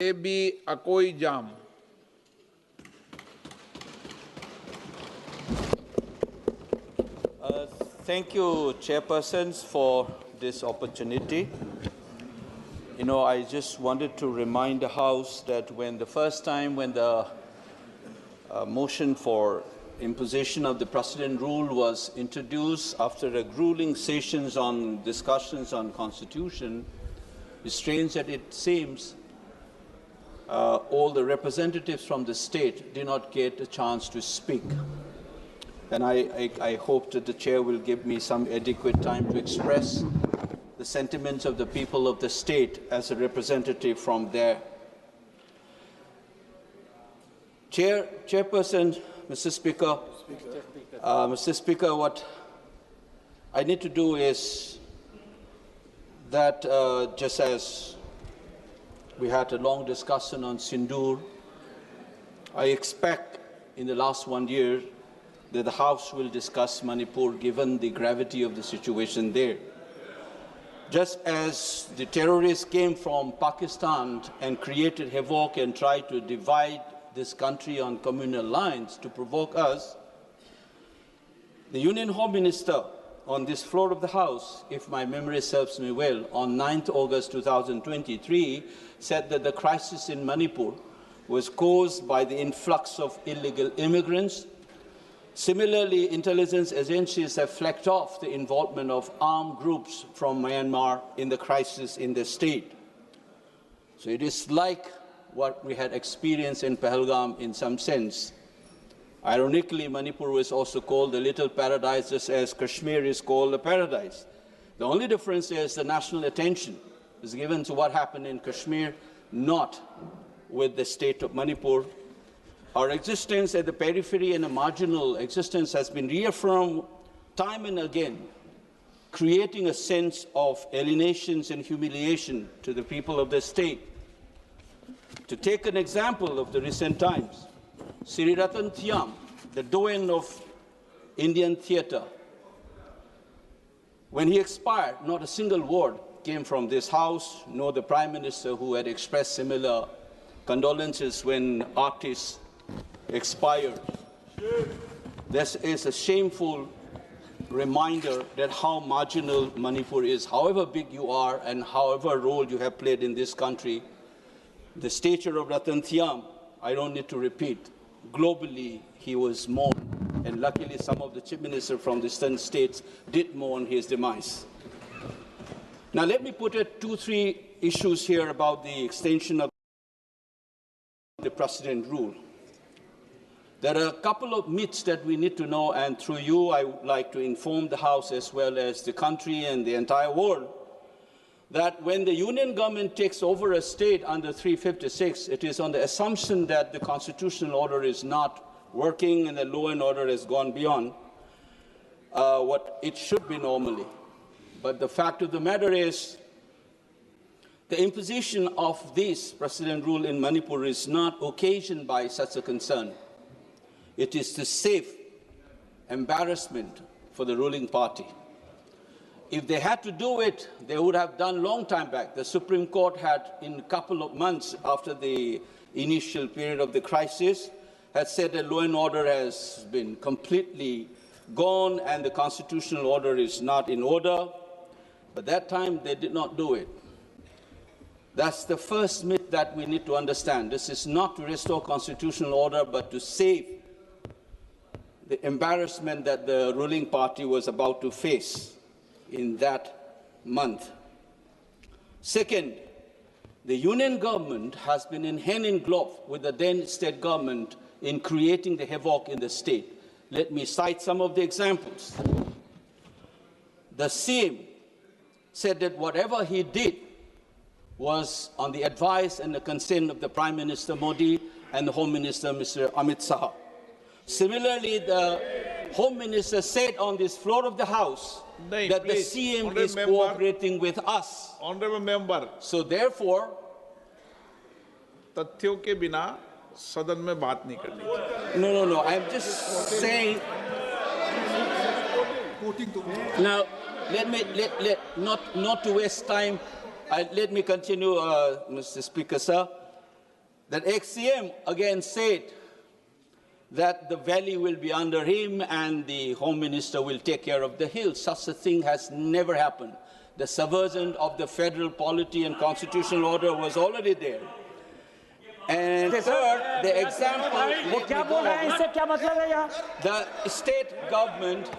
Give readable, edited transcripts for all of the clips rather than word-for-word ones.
Bimol Akoijam. Thank you, chairpersons, for this opportunity. You know, I just wanted to remind the House that when the motion for imposition of the precedent rule was introduced after a grueling sessions on discussions on constitution, it's strange that it seems all the representatives from the state did not get a chance to speak. And I hope that the chair will give me some adequate time to express the sentiments of the people of the state as a representative from there. Chairperson, Mr. Speaker, what I need to do is that just as we had a long discussion on Sindoor, I expect in the last 1 year that the House will discuss Manipur given the gravity of the situation there. Just as the terrorists came from Pakistan and created havoc and tried to divide this country on communal lines to provoke us, the Union Home Minister on this floor of the House, if my memory serves me well, on 9th August 2023, said that the crisis in Manipur was caused by the influx of illegal immigrants. Similarly, intelligence agencies have flagged off the involvement of armed groups from Myanmar in the crisis in the state. So it is like what we had experienced in Pahalgam in some sense. Ironically, Manipur was also called the little paradise, just as Kashmir is called a paradise. The only difference is the national attention is given to what happened in Kashmir, not with the state of Manipur. Our existence at the periphery and a marginal existence has been reaffirmed time and again, creating a sense of alienations and humiliation to the people of the state. To take an example of the recent times, Sri Ratan Thiam, the doyen of Indian theatre, when he expired, not a single word came from this House, nor the Prime Minister, who had expressed similar condolences when artists expired. This is a shameful reminder that how marginal Manipur is. However big you are and however role you have played in this country, the stature of Ratan Thiam, I don't need to repeat. Globally, he was mourned, and luckily some of the chief ministers from the eastern states did mourn his demise. Now let me put 2-3 issues here about the extension of the precedent rule. There are a couple of myths that we need to know, and through you, I would like to inform the House as well as the country and the entire world that when the union government takes over a state under 356, it is on the assumption that the constitutional order is not working and the law and order has gone beyond what it should be normally. But the fact of the matter is, the imposition of this precedent rule in Manipur is not occasioned by such a concern. It is to save embarrassment for the ruling party. If they had to do it, they would have done long time back. The Supreme Court had, in a couple of months after the initial period of the crisis, had said that law and order has been completely gone and the constitutional order is not in order. But that time, they did not do it. That's the first myth that we need to understand. This is not to restore constitutional order, but to save the embarrassment that the ruling party was about to face in that month. Second, the union government has been in hand in glove with the then state government in creating the havoc in the state. Let me cite some of the examples. The CM said that whatever he did was on the advice and the consent of the Prime Minister Modi and the Home Minister Mr. Amit Shah. Similarly, the Home Minister said on this floor of the House that the CM is cooperating with us. Honorable Member. So therefore, तथ्यों के बिना सदन में बात नहीं करनी। No. I'm just saying. Now, not to waste time. Let me continue, Mr. Speaker, sir. that ex-CM again said that the valley will be under him and the Home Minister will take care of the hills. Such a thing has never happened. The subversion of the federal polity and constitutional order was already there. And third, the example, the state government,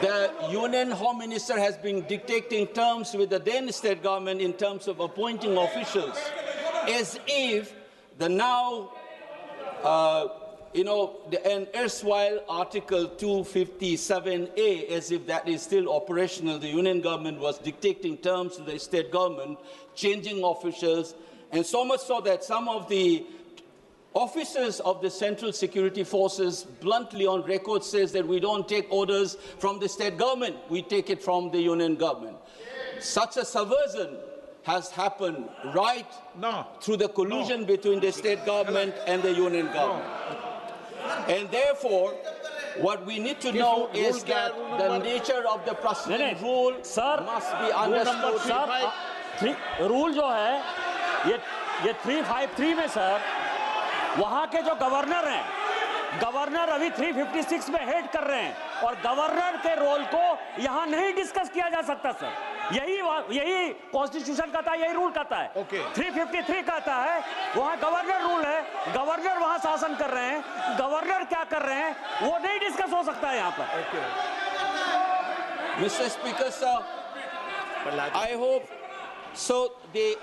the Union Home Minister has been dictating terms with the then state government in terms of appointing officials, as if the now, an erstwhile Article 257A, as if that is still operational. The Union government was dictating terms to the state government, changing officials, and so much so that some of the officers of the Central Security Forces bluntly on record says that we don't take orders from the state government, we take it from the Union government. Such a subversion has happened right through the collusion between the state government and the Union government. And therefore, what we need to know is that the nature of the precedent rule must be understood. Rule जो है ये 353 में sir वहां के जो governor हैं, governor अभी 356 में हेड कर रहे हैं और गवर्नर के रोल को यहां नहीं डिस्कस किया जा सकता सर। यही कॉन्स्टिट्यूशन कहता है, यही रूल कहता है। 353 कहता है वहां गवर्नर रूल है, गवर्नर वहां शासन कर रहे हैं, गवर्नर क्या कर रहे हैं वो नहीं डिस्कस हो सकता है यहां पर। Mr. Speaker, sir, I hope so.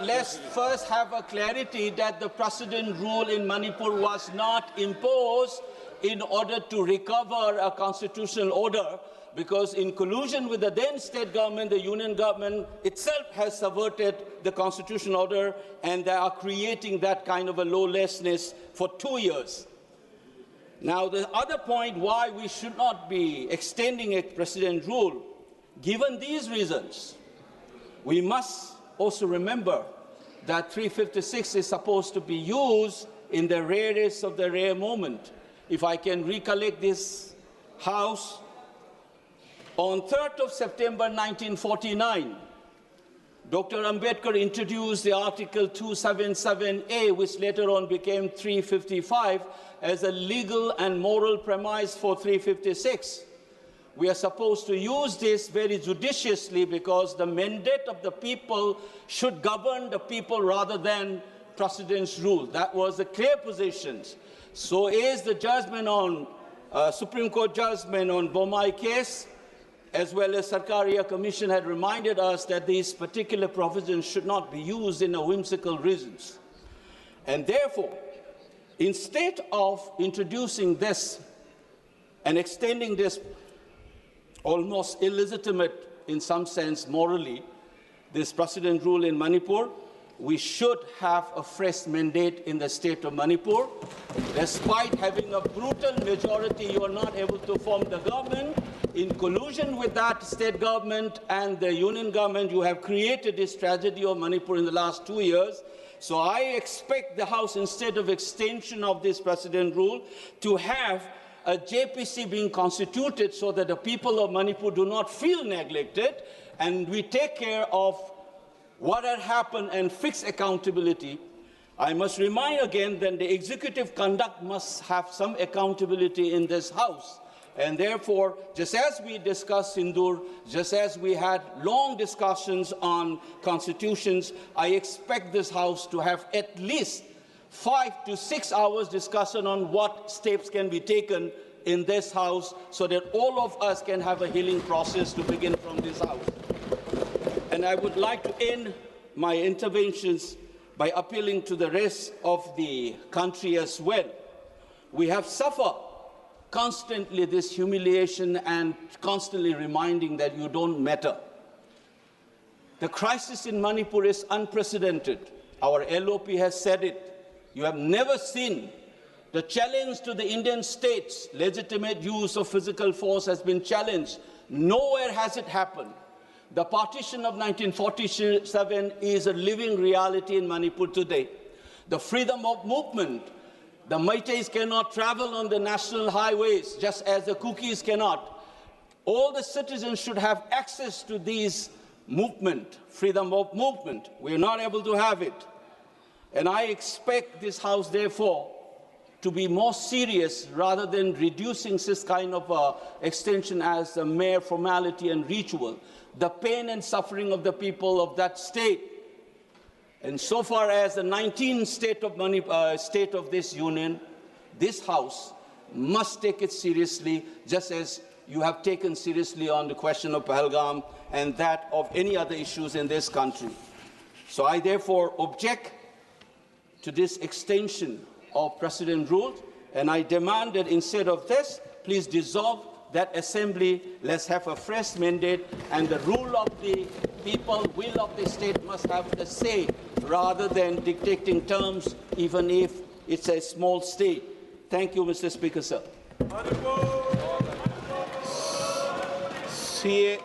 Let's first have a clarity that the precedent rule in Manipur was not imposed in order to recover a constitutional order, because in collusion with the then state government, the Union government itself has subverted the constitutional order, and they are creating that kind of a lawlessness for 2 years. Now, the other point why we should not be extending a precedent rule, given these reasons, we must also remember that 356 is supposed to be used in the rarest of the rare moment. If I can recollect this House, on 3rd of September 1949, Dr. Ambedkar introduced the Article 277A, which later on became 355, as a legal and moral premise for 356. We are supposed to use this very judiciously because the mandate of the people should govern the people rather than precedent's rule. That was the clear position. So is the judgment on Supreme Court judgment on Bomai case, as well as Sarkaria Commission had reminded us that these particular provisions should not be used in a whimsical reasons. And therefore, instead of introducing this and extending this almost illegitimate, in some sense morally, this precedent rule in Manipur, we should have a fresh mandate in the state of Manipur. Despite having a brutal majority, you are not able to form the government. In collusion with that state government and the union government, you have created this tragedy of Manipur in the last 2 years. So I expect the House, instead of extension of this precedent rule, to have a JPC being constituted so that the people of Manipur do not feel neglected, and we take care of what had happened and fix accountability. I must remind again that the executive conduct must have some accountability in this House. And therefore, just as we discussed Sindur, just as we had long discussions on constitutions, I expect this House to have at least 5 to 6 hours discussion on what steps can be taken in this House so that all of us can have a healing process to begin from this House. And I would like to end my interventions by appealing to the rest of the country as well. We have suffered constantly this humiliation and constantly reminding that you don't matter. The crisis in Manipur is unprecedented. Our LOP has said it. You have never seen the challenge to the Indian state's legitimate use of physical force has been challenged. Nowhere has it happened. The partition of 1947 is a living reality in Manipur today. The freedom of movement. The Meiteis cannot travel on the national highways, just as the Kukis cannot. All the citizens should have access to these movement, freedom of movement. We are not able to have it. And I expect this House, therefore, to be more serious rather than reducing this kind of extension as a mere formality and ritual. The pain and suffering of the people of that state, and so far as the 19th state of this union, this House must take it seriously, just as you have taken seriously on the question of Pahalgam and that of any other issues in this country. So I therefore object to this extension of precedent rule, and I demand that instead of this, please dissolve that assembly, let's have a fresh mandate, and the rule of the people, will of the state must have the say rather than dictating terms, even if it's a small state. Thank you, Mr. Speaker, sir. CA